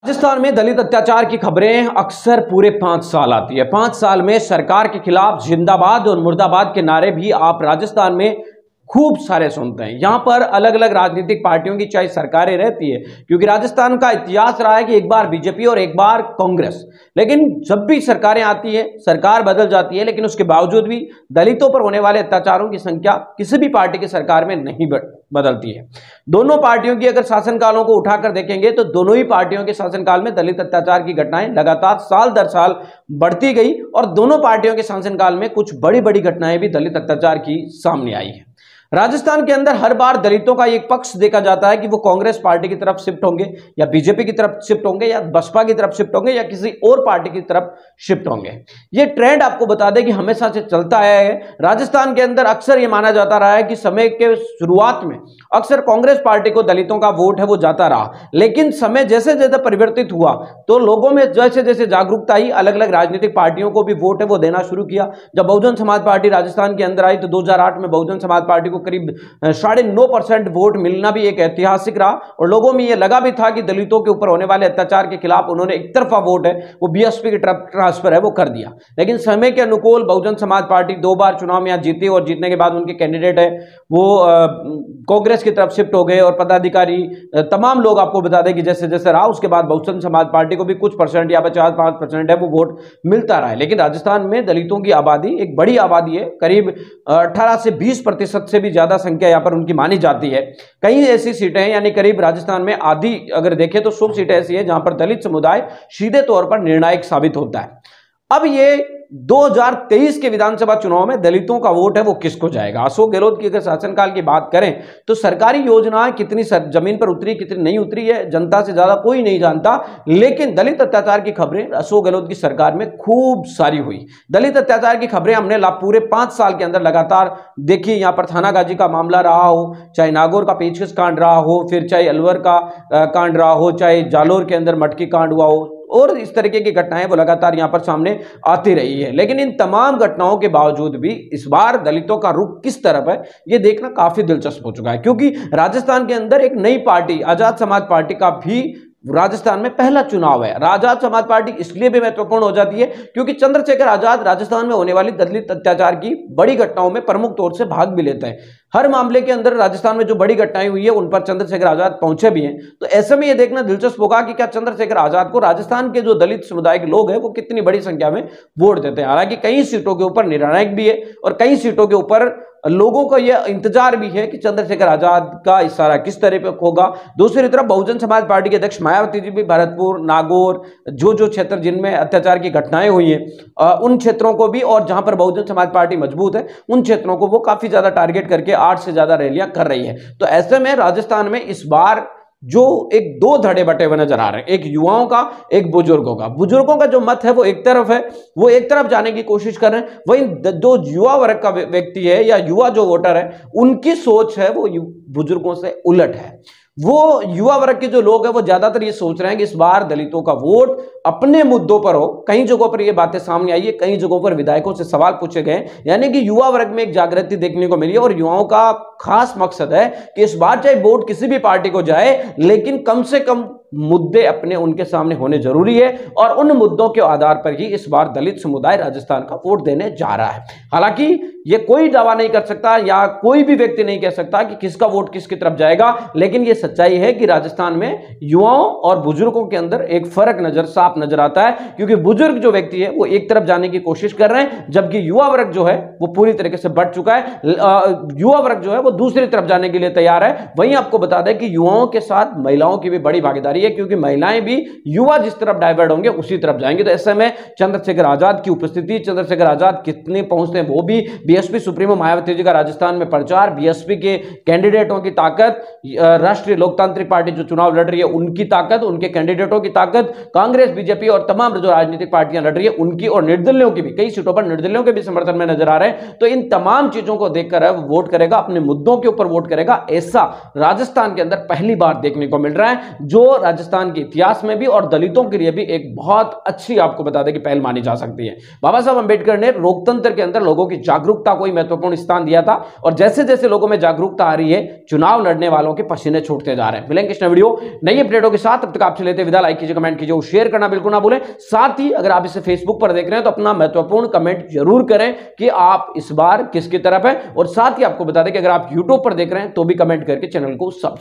राजस्थान में दलित अत्याचार की खबरें अक्सर पूरे 5 साल आती है। 5 साल में सरकार के खिलाफ जिंदाबाद और मुर्दाबाद के नारे भी आप राजस्थान में खूब सारे सुनते हैं। यहां पर अलग अलग राजनीतिक पार्टियों की चाहे सरकारें रहती है, क्योंकि राजस्थान का इतिहास रहा है कि एक बार बीजेपी और एक बार कांग्रेस, लेकिन जब भी सरकारें आती है सरकार बदल जाती है, लेकिन उसके बावजूद भी दलितों पर होने वाले अत्याचारों की संख्या किसी भी पार्टी की सरकार में नहीं बदलती है। दोनों पार्टियों की अगर शासनकालों को उठाकर देखेंगे तो दोनों ही पार्टियों के शासनकाल में दलित अत्याचार की घटनाएं लगातार साल दर साल बढ़ती गई और दोनों पार्टियों के शासनकाल में कुछ बड़ी बड़ी घटनाएं भी दलित अत्याचार की सामने आई है। राजस्थान के अंदर हर बार दलितों का एक पक्ष देखा जाता है कि वो कांग्रेस पार्टी की तरफ शिफ्ट होंगे या बीजेपी की तरफ शिफ्ट होंगे या बसपा की तरफ शिफ्ट होंगे या किसी और पार्टी की तरफ शिफ्ट होंगे। ये ट्रेंड आपको बता दें कि हमेशा से चलता आया है। राजस्थान के अंदर अक्सर ये माना जाता रहा है कि समय के शुरुआत में अक्सर कांग्रेस पार्टी को दलितों का वोट है वो जाता रहा, लेकिन समय जैसे जैसे परिवर्तित हुआ तो लोगों में जैसे जैसे जागरूकता आई, अलग अलग राजनीतिक पार्टियों को भी वोट है वो देना शुरू किया। जब बहुजन समाज पार्टी राजस्थान के अंदर आई तो 2008 में बहुजन समाज पार्टी को करीब 9.5% वोट मिलना भी एक ऐतिहासिक रहा और लोगों में यह लगा भी था कि दलितों के ऊपर होने वाले अत्याचार के खिलाफ उन्होंने एक तरफा वोट है वो बीएसपी की तरफ ट्रांसफर है वो कर दिया। लेकिन समय के अनुकूल बहुजन समाज पार्टी 2 बार चुनाव में जीती और जीतने के बाद उनके कैंडिडेट है वो कांग्रेस की तरफ शिफ्ट हो गए और पदाधिकारी तमाम लोग आपको बता दें कि जैसे जैसे रहा उसके बाद बहुजन समाज पार्टी को भी कुछ परसेंट या 50-5% है वो वोट मिलता रहा है। लेकिन राजस्थान में दलितों की आबादी एक बड़ी आबादी है, करीब 18 से 20% से भी ज्यादा संख्या यहां पर उनकी मानी जाती है। कई ऐसी सीटें हैं, यानी करीब राजस्थान में आधी अगर देखें तो 100 सीटें ऐसी है जहां पर दलित समुदाय सीधे तौर पर निर्णायक साबित होता है। अब ये 2023 के विधानसभा चुनाव में दलितों का वोट है वो किसको जाएगा। अशोक गहलोत की अगर शासनकाल की बात करें तो सरकारी योजनाएं कितनी जमीन पर उतरी कितनी नहीं उतरी है जनता से ज्यादा कोई नहीं जानता, लेकिन दलित अत्याचार की खबरें अशोक गहलोत की सरकार में खूब सारी हुई। दलित अत्याचार की खबरें हमने पूरे 5 साल के अंदर लगातार देखी। यहां पर थानागाजी का मामला रहा हो, चाहे नागौर का पेचकस कांड रहा हो, फिर चाहे अलवर का कांड रहा हो, चाहे जालोर के अंदर मटकी कांड हुआ हो, और इस तरीके की घटनाएं वो लगातार यहां पर सामने आती रही है। लेकिन इन तमाम घटनाओं के बावजूद भी इस बार दलितों का रुख किस तरफ है ये देखना काफी दिलचस्प हो चुका है, क्योंकि राजस्थान के अंदर एक नई पार्टी आजाद समाज पार्टी का भी राजस्थान में पहला चुनाव है। आजाद समाज पार्टी इसलिए भी महत्वपूर्ण हो जाती है क्योंकि चंद्रशेखर आजाद राजस्थान में होने वाली दलित अत्याचार की बड़ी घटनाओं में प्रमुख तौर से भाग भी लेते हैं। हर मामले के अंदर राजस्थान में जो बड़ी घटनाएं हुई है उन पर चंद्रशेखर आजाद पहुंचे भी हैं। तो ऐसे में यह देखना दिलचस्प होगा कि क्या चंद्रशेखर आजाद को राजस्थान के जो दलित समुदाय के लोग हैं वो कितनी बड़ी संख्या में वोट देते हैं। हालांकि कई सीटों के ऊपर निर्णायक भी है और कई सीटों के ऊपर लोगों का यह इंतजार भी है कि चंद्रशेखर आजाद का इशारा किस तरह पे होगा। दूसरी तरफ बहुजन समाज पार्टी के अध्यक्ष मायावती जी भी भरतपुर, नागौर, जो क्षेत्र जिनमें अत्याचार की घटनाएं हुई हैं उन क्षेत्रों को भी, और जहां पर बहुजन समाज पार्टी मजबूत है उन क्षेत्रों को वो काफी ज्यादा टारगेट करके 8 से ज्यादा रैलियां कर रही है। तो ऐसे में राजस्थान में इस बार जो एक 2 धड़े बटे हुए नजर आ रहे हैं, एक युवाओं का एक बुजुर्गों का। बुजुर्गों का जो मत है वो एक तरफ है, वो एक तरफ जाने की कोशिश कर रहे हैं, वहीं जो युवा वर्ग का व्यक्ति है या युवा जो वोटर है उनकी सोच है वो बुजुर्गों से उलट है। वो युवा वर्ग के जो लोग हैं वो ज्यादातर ये सोच रहे हैं कि इस बार दलितों का वोट अपने मुद्दों पर हो। कई जगहों पर ये बातें सामने आई है, कई जगहों पर विधायकों से सवाल पूछे गए, यानी कि युवा वर्ग में एक जागृति देखने को मिली है और युवाओं का खास मकसद है कि इस बार चाहे वोट किसी भी पार्टी को जाए लेकिन कम से कम मुद्दे अपने उनके सामने होने जरूरी है और उन मुद्दों के आधार पर ही इस बार दलित समुदाय राजस्थान का वोट देने जा रहा है। हालांकि ये कोई दावा नहीं कर सकता या कोई भी व्यक्ति नहीं कह सकता कि किसका वोट किसकी तरफ जाएगा, लेकिन यह सच्चाई है कि राजस्थान में युवाओं और बुजुर्गों के अंदर एक फर्क साफ नजर आता है, क्योंकि बुजुर्ग जो व्यक्ति है वो एक तरफ जाने की कोशिश कर रहे हैं जबकि युवा वर्ग जो है वो पूरी तरीके से बढ़ चुका है। युवा वर्ग जो है वो दूसरी तरफ जाने के लिए तैयार है। वहीं आपको बता दें कि युवाओं के साथ महिलाओं की भी बड़ी भागीदारी है, क्योंकि महिलाएं भी युवा जिस तरफ डाइवर्ट होंगे उसी तरफ जाएंगे। तो ऐसे में चंद्रशेखर आजाद की उपस्थिति, चंद्रशेखर आजाद कितने पहुंचते हैं वो भी, बीएसपी सुप्रीमो मायावती जी का राजस्थान में प्रचार, बीएसपी के कैंडिडेटों की ताकत, राष्ट्रीय लोकतांत्रिक पार्टी जो चुनाव लड़ रही है उनकी ताकत, उनके कैंडिडेटों की ताकत, कांग्रेस बीजेपी और तमाम जो राजनीतिक पार्टियां लड़ रही है उनकी और निर्दलीयों की भी, कई सीटों पर निर्दलीयों के भी समर्थन में नजर आ रहे हैं। तो इन तमाम चीजों को देखकर अब वोट करेगा, अपने मुद्दों के ऊपर वोट करेगा। ऐसा राजस्थान के अंदर पहली बार देखने को मिल रहा है, जो राजस्थान के इतिहास में भी और दलितों के लिए भी एक बहुत अच्छी, आपको बता दें कि पहल मानी जा सकती है। बाबा साहब अंबेडकर ने लोकतंत्र के अंदर लोगों की जागरूकता को महत्वपूर्ण स्थान दिया था, और जैसे जैसे लोगों में जागरूकता आ रही है, चुनाव लड़ने वालों के पसीने छूटते जा रहे हैं। मिलेंगे इस वीडियो नई अपडेटों के साथ, तब तक आपसे लेते विदा। लाइक कीजिए, कमेंट कीजिए, शेयर करना बिल्कुल ना भूलें। साथ ही अगर आप इसे फेसबुक पर देख रहे हैं तो अपना महत्वपूर्ण कमेंट जरूर करें कि आप इस बार किसकी तरफ हैं, और साथ ही आपको बता दें कि अगर आप यूट्यूब पर देख रहे हैं तो भी कमेंट करके चैनल को सब्सक्राइब